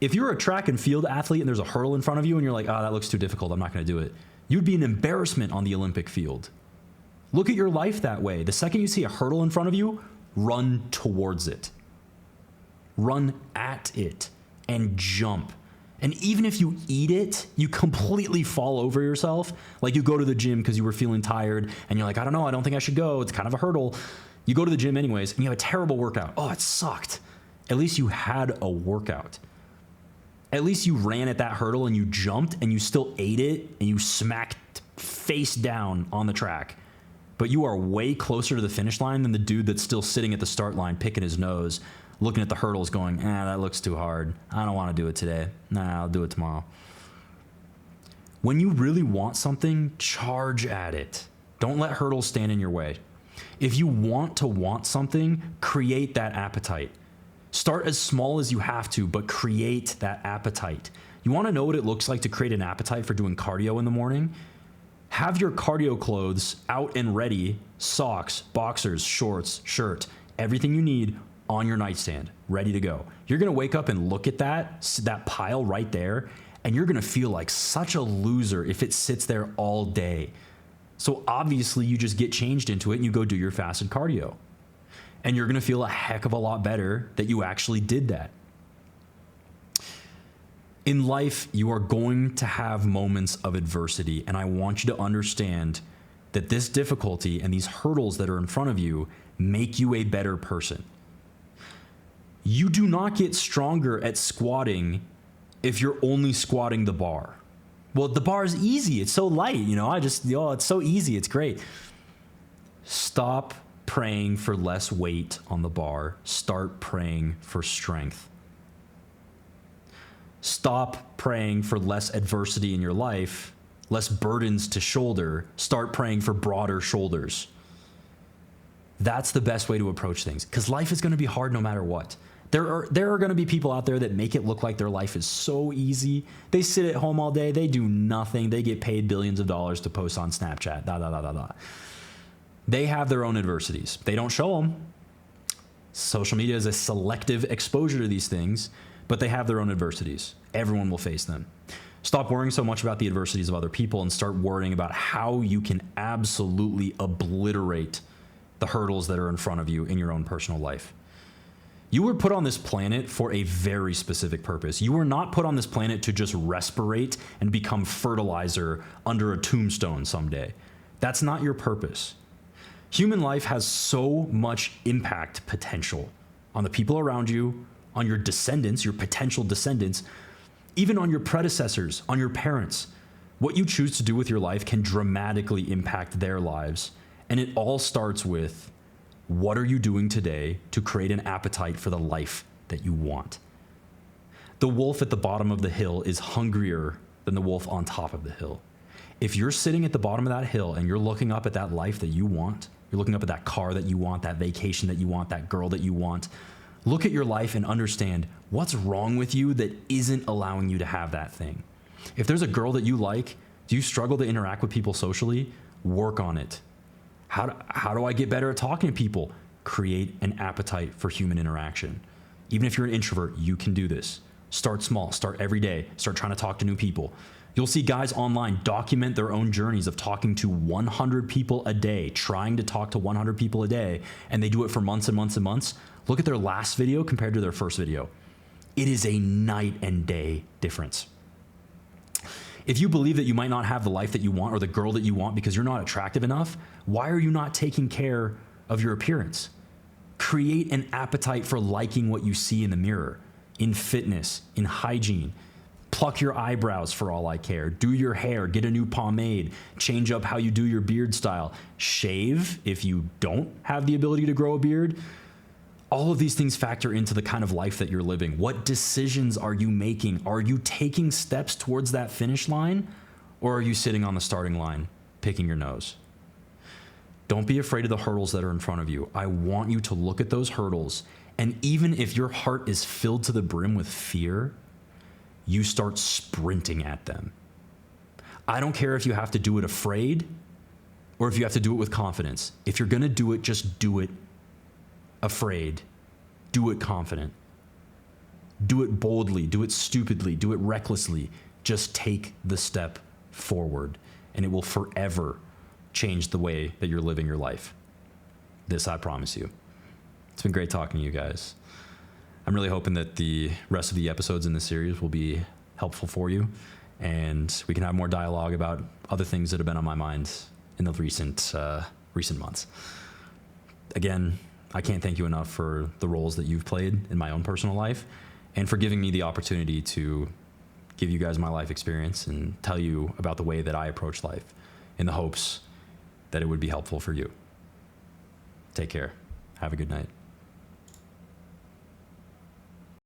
If you're a track and field athlete and there's a hurdle in front of you and you're like, oh, that looks too difficult, I'm not going to do it. You'd be an embarrassment on the Olympic field. Look at your life that way. The second you see a hurdle in front of you, run towards it. Run at it and jump. And even if you eat it, you completely fall over yourself. Like you go to the gym because you were feeling tired and you're like, I don't know, I don't think I should go. It's kind of a hurdle. You go to the gym anyways and you have a terrible workout. Oh, it sucked. At least you had a workout. At least you ran at that hurdle and you jumped and you still ate it and you smacked face down on the track. But you are way closer to the finish line than the dude that's still sitting at the start line picking his nose, looking at the hurdles going, that looks too hard. I don't want to do it today. Nah, I'll do it tomorrow. When you really want something, charge at it. Don't let hurdles stand in your way. If you want to want something, create that appetite. Start as small as you have to, but create that appetite. You want to know what it looks like to create an appetite for doing cardio in the morning? Have your cardio clothes out and ready, socks, boxers, shorts, shirt, everything you need on your nightstand, ready to go. You're going to wake up and look at that pile right there, and you're going to feel like such a loser if it sits there all day. So obviously you just get changed into it and you go do your fasted cardio. And you're going to feel a heck of a lot better that you actually did that. In life, you are going to have moments of adversity, and I want you to understand that this difficulty and these hurdles that are in front of you make you a better person. You do not get stronger at squatting if you're only squatting the bar. Well, the bar is easy. It's so light, it's so easy. It's great. Stop praying for less weight on the bar. Start praying for strength. Stop praying for less adversity in your life, less burdens to shoulder. Start praying for broader shoulders. That's the best way to approach things, because life is going to be hard no matter what. There are going to be people out there that make it look like their life is so easy. They sit at home all day. They do nothing. They get paid billions of dollars to post on Snapchat. They have their own adversities. They don't show them. Social media is a selective exposure to these things, but they have their own adversities. Everyone will face them. Stop worrying so much about the adversities of other people and start worrying about how you can absolutely obliterate the hurdles that are in front of you in your own personal life. You were put on this planet for a very specific purpose. You were not put on this planet to just respirate and become fertilizer under a tombstone someday. That's not your purpose. Human life has so much impact potential on the people around you, on your descendants, your potential descendants, even on your predecessors, on your parents. What you choose to do with your life can dramatically impact their lives. And it all starts with, what are you doing today to create an appetite for the life that you want? The wolf at the bottom of the hill is hungrier than the wolf on top of the hill. If you're sitting at the bottom of that hill and you're looking up at that life that you want, you're looking up at that car that you want, that vacation that you want, that girl that you want, look at your life and understand what's wrong with you that isn't allowing you to have that thing. If there's a girl that you like, do you struggle to interact with people socially? Work on it. How do I get better at talking to people? Create an appetite for human interaction. Even if you're an introvert, you can do this. Start small, start every day, start trying to talk to new people. You'll see guys online document their own journeys of talking to 100 people a day, trying to talk to 100 people a day, and they do it for months and months and months. Look at their last video compared to their first video. It is a night and day difference. If you believe that you might not have the life that you want or the girl that you want because you're not attractive enough, why are you not taking care of your appearance? Create an appetite for liking what you see in the mirror, in fitness, in hygiene. Pluck your eyebrows for all I care. Do your hair, get a new pomade, change up how you do your beard style. Shave if you don't have the ability to grow a beard. All of these things factor into the kind of life that you're living. What decisions are you making? Are you taking steps towards that finish line, or are you sitting on the starting line, picking your nose? Don't be afraid of the hurdles that are in front of you. I want you to look at those hurdles, and even if your heart is filled to the brim with fear, you start sprinting at them. I don't care if you have to do it afraid or if you have to do it with confidence. If you're gonna do it, just do it afraid. Do it confident. Do it boldly. Do it stupidly. Do it recklessly. Just take the step forward, and it will forever change the way that you're living your life. This I promise you. It's been great talking to you guys. I'm really hoping that the rest of the episodes in this series will be helpful for you, and we can have more dialogue about other things that have been on my mind in the recent months. Again, I can't thank you enough for the roles that you've played in my own personal life and for giving me the opportunity to give you guys my life experience and tell you about the way that I approach life in the hopes that it would be helpful for you. Take care. Have a good night.